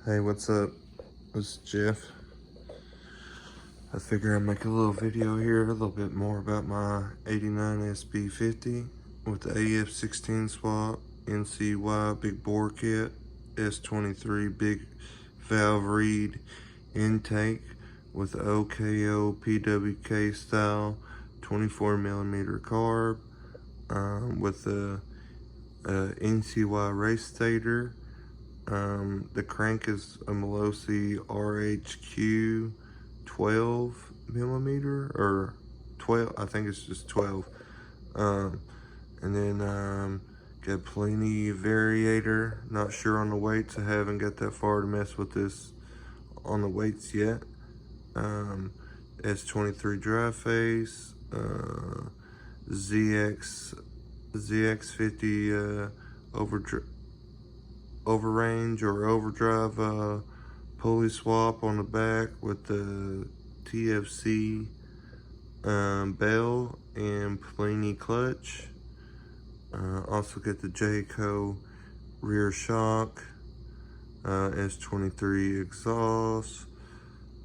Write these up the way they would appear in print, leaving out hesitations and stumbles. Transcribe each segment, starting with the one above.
Hey, what's up? This is Jeff. I figure I'd make a little video here, a little bit more about my 89 SB50 with the AF16 swap, NCY big bore kit, S23 big valve reed intake with the OKO PWK style 24mm carb, with the NCY race stator. The crank is a Melosi RHQ 12mm or 12, I think it's just 12. And then got plenty variator, not sure on the weights. I haven't got that far to mess with this on the weights yet. S23 dry face, ZX50 overrange or overdrive pulley swap on the back with the TFC bell and plenty clutch. Also get the Jayco rear shock, S23 exhaust,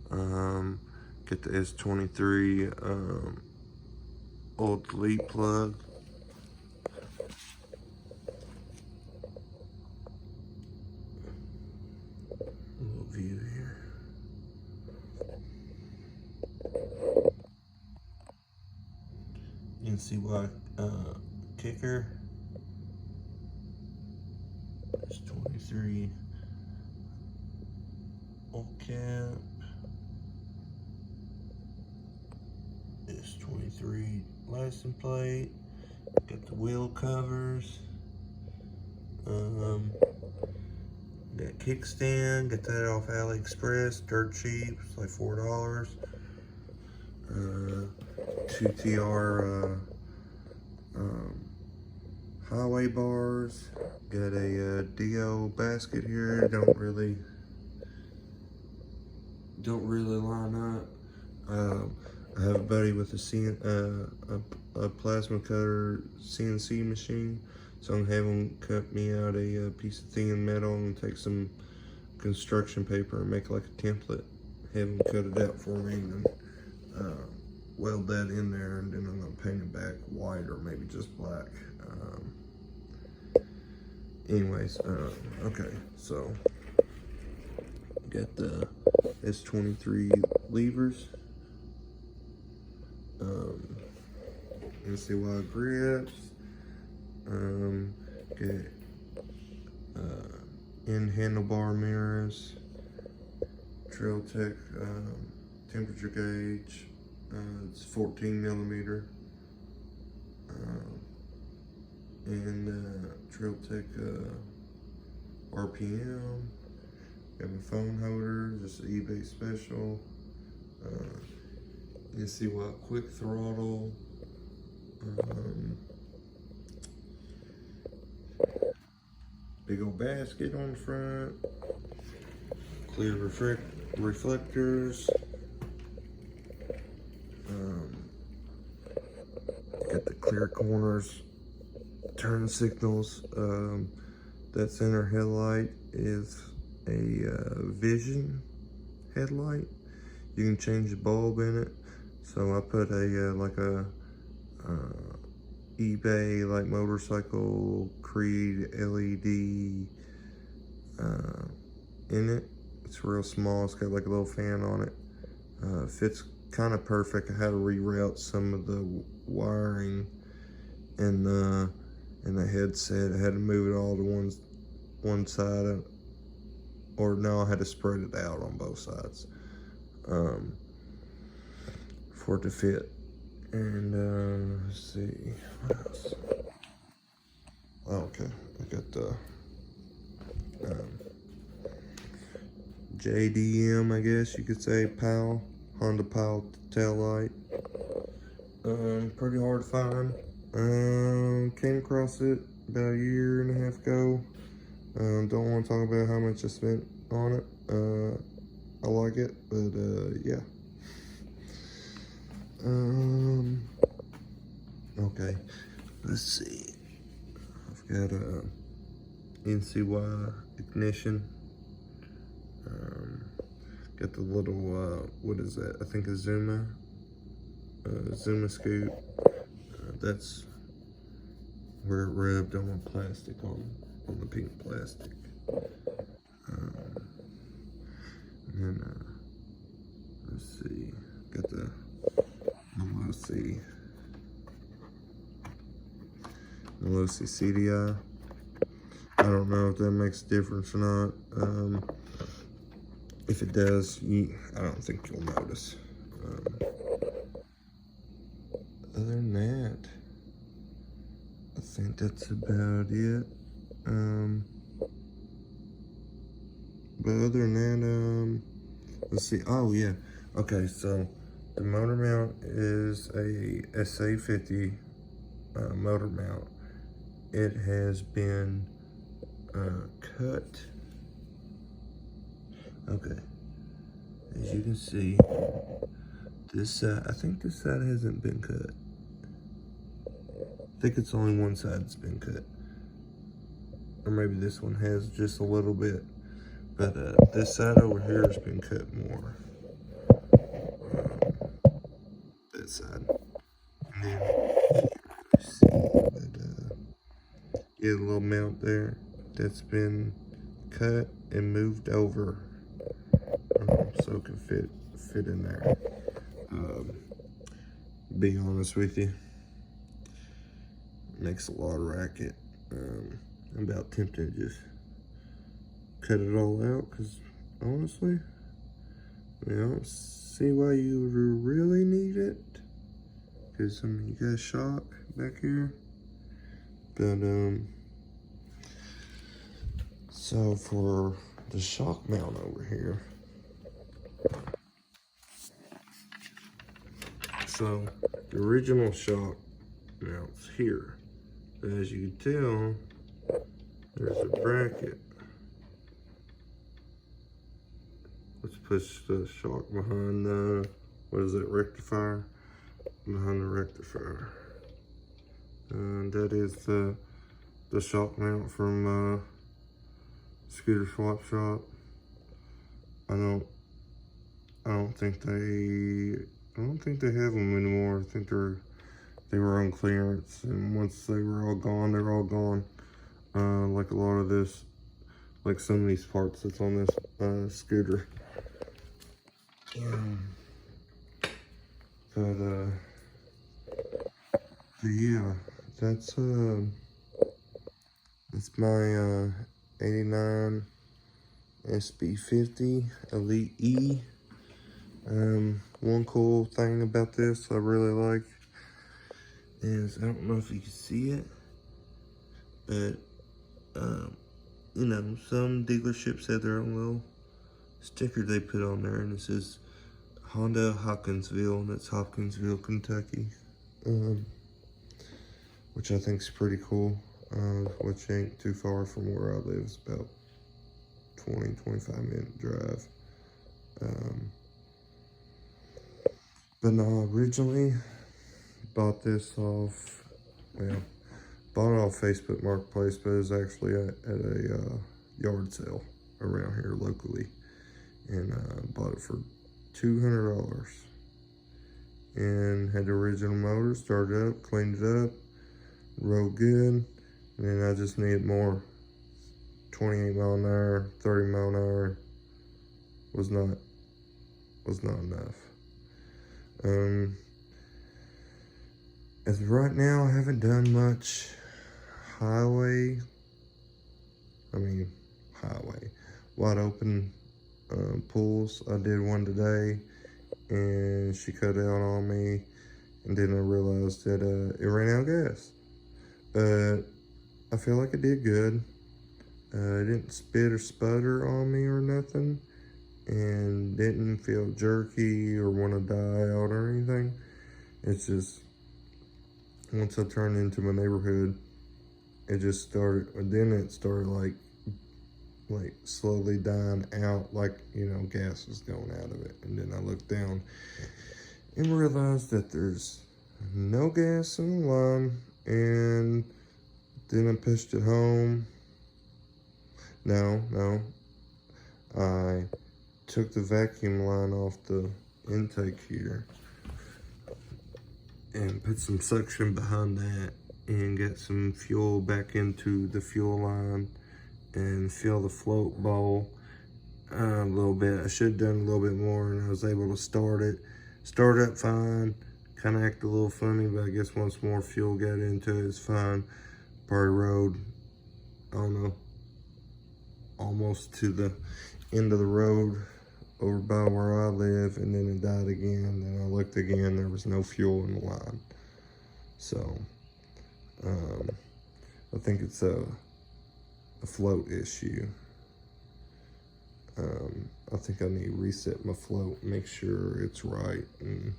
get the S23 old delete plug. A little view here. You can see why kicker. There's 23 old cap. There's 23 license plate. Got the wheel covers. Got kickstand, got that off AliExpress, dirt cheap, it's like $4. 2TR highway bars. Got a DO basket here. Don't really line up. I have a buddy with a plasma cutter CNC machine, so I'm gonna have him cut me out a piece of thin metal and take some construction paper and make like a template. Have him cut it out for me and then weld that in there, and then I'm gonna paint it back white or maybe just black. Okay, so got the S23 levers. NCY grips. Get in handlebar mirrors. Trail Tech temperature gauge. It's 14mm. And Trail Tech RPM. Got my phone holder, just an eBay special. You see what quick throttle. Big old basket on the front. Clear reflectors. Got the clear corners. Turn signals. That center headlight is a Vision headlight. You can change the bulb in it. So I put like a eBay like motorcycle Creed LED in it. It's real small. It's got like a little fan on it. Fits kind of perfect. I had to reroute some of the wiring in the headset. I had to move it all to one side, or no, I had to spread it out on both sides for it to fit. And let's see what else. Okay, I got the JDM, I guess you could say, Honda Powell tail light. Pretty hard to find. Came across it about a year and a half ago. Don't want to talk about how much I spent on it. I like it, but yeah. Okay, let's see. I've got a NCY ignition. Got the little, what is that? I think a Zuma scoop. That's where it rubbed on the plastic, on the pink plastic. And then, let's see, got the Melosi CDI. I don't know if that makes a difference or not. If it does, I don't think you'll notice. Other than that, I think that's about it. But other than that, let's see. Oh yeah. Okay, so the motor mount is a SA50 motor mount. It has been cut. Okay, as you can see, this side, I think this side hasn't been cut. I think it's only one side that's been cut. Or maybe this one has just a little bit. But this side over here has been cut more. That side. And then, you see, but, yeah, the little mount there, that's been cut and moved over. So it can fit in there. Be honest with you, it makes a lot of racket. I'm about tempted to just cut it all out, because honestly, I don't see why you would really need it, because I mean, you got a shock back here. But so for the shock mount over here, so the original shock mount's here, but as you can tell, there's a bracket. Let's push the shock behind the, what is it, rectifier? Behind the rectifier. And that is the shock mount from Scooter Swap Shop. I don't think they have them anymore. I think they were on clearance, and once they were all gone, they're all gone. Like a lot of this, like some of these parts that's on this scooter. But yeah, that's my 89 SB50 Elite E. One cool thing about this I really like is, I don't know if you can see it, but you know, some dealerships have their own little sticker they put on there, and it says Honda Hopkinsville, and it's Hopkinsville, Kentucky, which I think is pretty cool, which ain't too far from where I live. It's about 20-25 minute drive. But no, originally bought this off, well, bought it off Facebook Marketplace, but it was actually at a yard sale around here locally, and bought it for $200, and had the original motor, started up, cleaned it up, rode good, and then I just needed more. 28 mile an hour, 30 mile an hour was not enough. As of right now, I haven't done much highway, wide open pulls. I did one today, and she cut out on me, and then I realized that it ran out of gas. But I feel like it did good. It didn't spit or sputter on me or nothing, and didn't feel jerky or want to die out or anything. It's just, once I turned into my neighborhood, it just started, and then it started like slowly dying out, like, you know, gas was going out of it. And then I looked down and realized that there's no gas in the line, and then I pushed it home. No, I took the vacuum line off the intake here and put some suction behind that and get some fuel back into the fuel line and fill the float bowl a little bit. I should have done a little bit more, and I was able to start up fine. Kind of acted a little funny, but I guess once more fuel got into it, it's fine. Probably rode, I don't know, almost to the end of the road over by where I live, and then it died again. Then I looked again, there was no fuel in the line. So I think it's a float issue. I think I need to reset my float, make sure it's right, and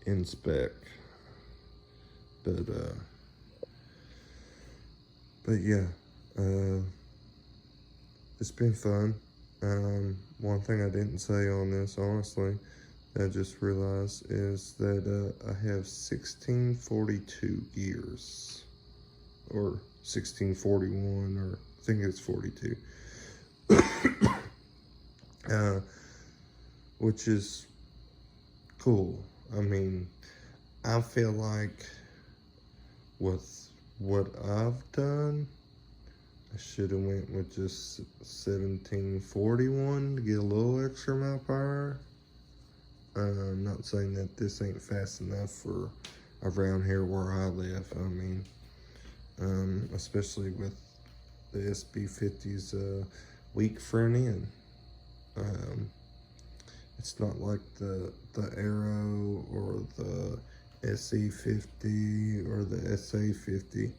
inspect. But yeah, it's been fun. One thing I didn't say on this, honestly, that I just realized is that I have 1642 gears, or 1641, or I think it's 42. Which is cool. I mean, I feel like with what I've done, I should have went with just 1741 to get a little extra mile per hour. I'm not saying that this ain't fast enough for around here where I live. I mean, especially with the SB50's weak front end. It's not like the Aero or the SE50 or the SA50.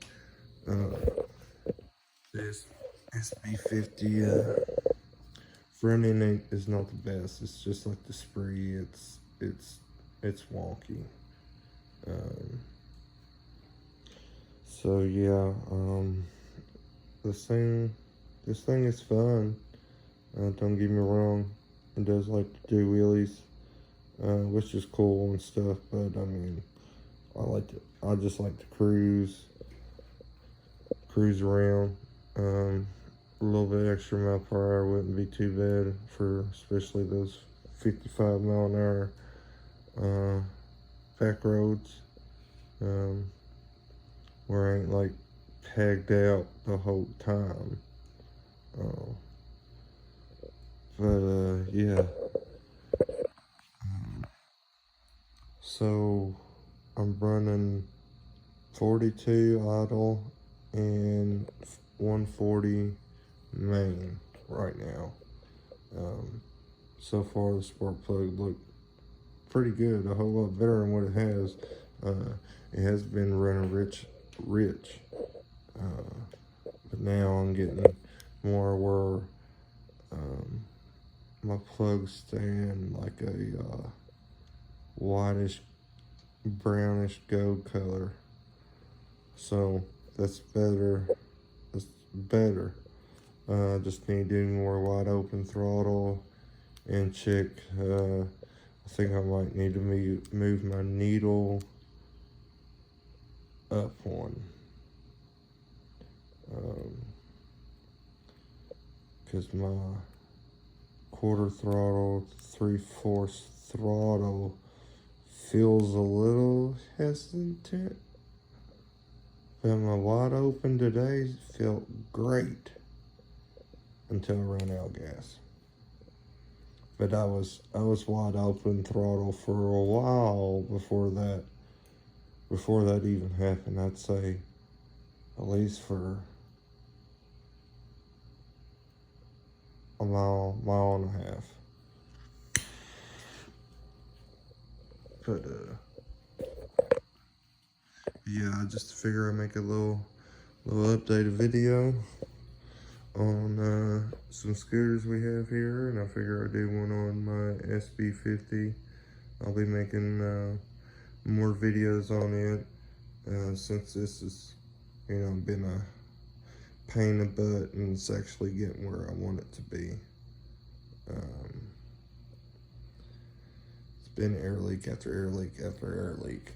This SB50 front end is not the best. It's just like the Spree. It's wonky. So yeah, this thing is fun. Don't get me wrong, it does like to do wheelies, which is cool and stuff. But I mean, I just like to cruise around. A little bit extra mile per hour wouldn't be too bad for especially those 55 mile an hour back roads, where I ain't like tagged out the whole time. But yeah, so I'm running 42 idle and 140 main right now. So far the spark plug looked pretty good, a whole lot better than what it has. It has been running rich, but now I'm getting more where my plugs stand like a whitish, brownish gold color. So that's better. I just need to do more wide open throttle and check. I think I might need to move my needle up one. Because my quarter throttle, 3/4 throttle feels a little hesitant. But my wide open today felt great until I ran out of gas. But I was wide open throttle for a while before that even happened. I'd say at least for a mile and a half. But yeah, I just figure I make a little updated video on some scooters we have here, and I figure I do one on my SB50. I'll be making more videos on it since this has, been a pain in the butt, and it's actually getting where I want it to be. It's been air leak after air leak after air leak.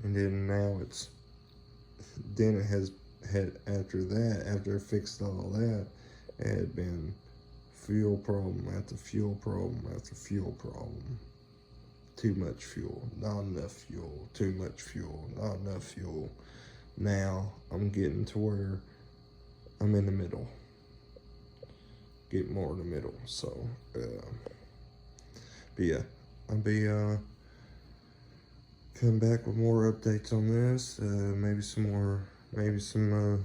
And then now it has had, after I fixed all that, it had been fuel problem after fuel problem after fuel problem. Too much fuel, not enough fuel, too much fuel, not enough fuel. Now I'm getting to where I'm in the middle. Get more in the middle. So, but yeah, I'll be come back with more updates on this. Maybe some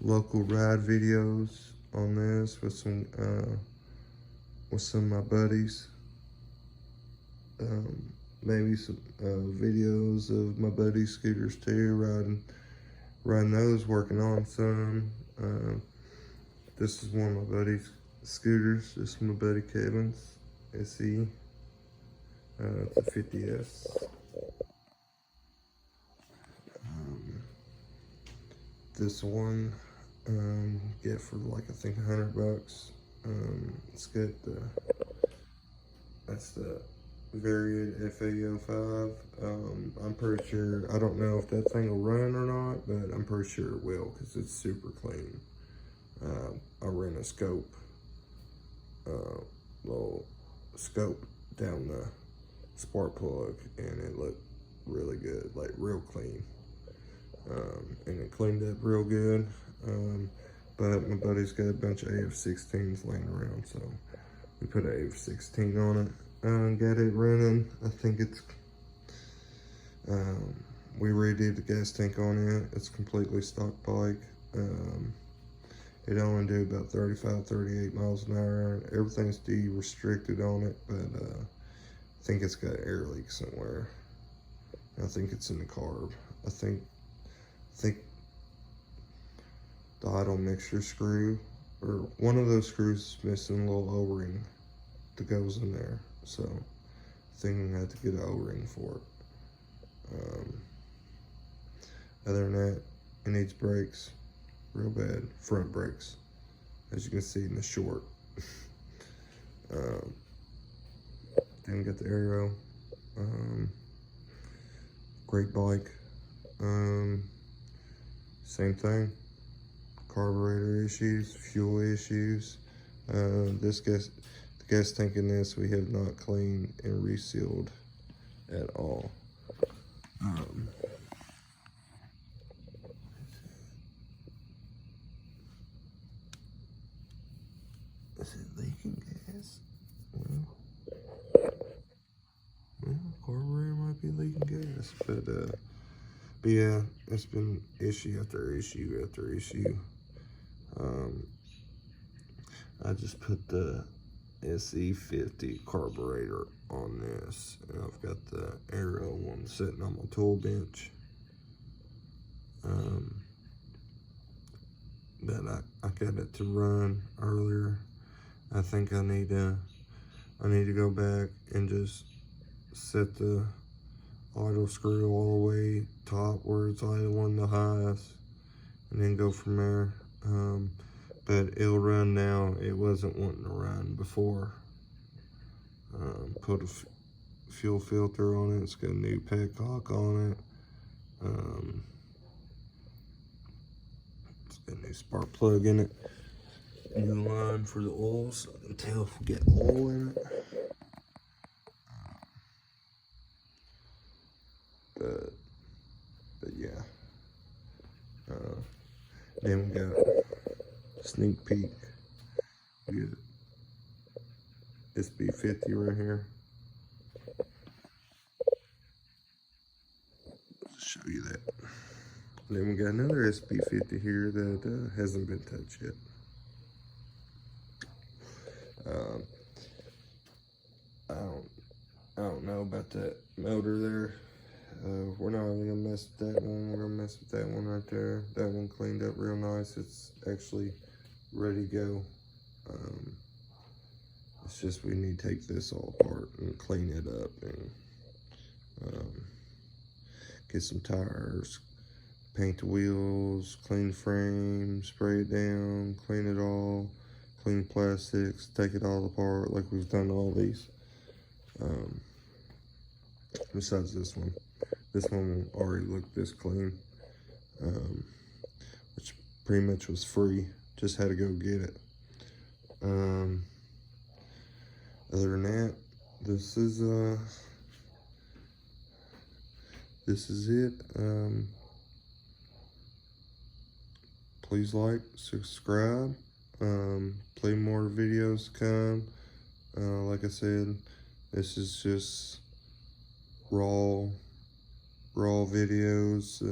local ride videos on this with some of my buddies. Maybe some videos of my buddies' scooters too, riding those, working on some. This is one of my buddy's scooters. This is my buddy Kevin's SE. It's a 50S. This one get for like I think $100. It's got that's the variant SB50 AF16. I'm pretty sure, I don't know if that thing will run or not, but I'm pretty sure it will because it's super clean. I ran a little scope down the spark plug, and it looked really good, like real clean. And it cleaned up real good. But my buddy's got a bunch of AF16s laying around, so we put an AF16 on it. Got it running. I think it's, we redid the gas tank on it. It's completely stock bike. It only do about 35, 38 miles an hour. Everything's de-restricted on it, but I think it's got air leak somewhere. I think it's in the carb. I think the idle mixture screw, or one of those screws is missing a little O-ring that goes in there. So I think I have to get an O-ring for it. Other than that, it needs brakes real bad, front brakes, as you can see in the short. Then got the aero. Great bike. Same thing. Carburetor issues, fuel issues. The gas tank in this we have not cleaned and resealed at all. Is it leaking gas? Well, carburetor might be leaking gas, but yeah, it's been issue after issue after issue. I just put the SB50 carburetor on this, and I've got the aero one sitting on my tool bench. But I got it to run earlier. I think I need to go back and just set the idle screw all the way top where it's idling the highest, and then go from there. But it'll run now. It wasn't wanting to run before. Put a fuel filter on it. It's got a new petcock on it. It's got a new spark plug in it. New line for the oil, so I can tell if we get oil in it. But yeah. Then we got sneak peek. We got SB50 right here. I'll show you that. Then we got another SB50 here that hasn't been touched yet. I don't know about that motor there. We're not even gonna mess with that one. We're gonna mess with that one right there. That one cleaned up real nice. It's actually ready to go. It's just we need to take this all apart and clean it up and get some tires, paint the wheels, clean the frame, spray it down, clean it all, clean plastics, take it all apart like we've done all these. Besides this one. This one already looked this clean, which pretty much was free. Just had to go get it. Other than that, this is it. Please like, subscribe. Play more videos come. Like I said, this is just raw videos.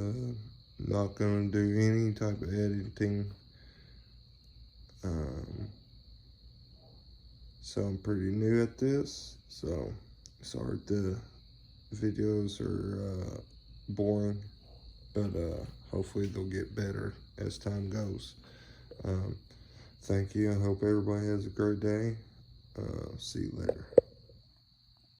Not gonna do any type of editing. So I'm pretty new at this, so sorry if the videos are boring, but hopefully they'll get better as time goes. Thank you. I hope everybody has a great day. See you later.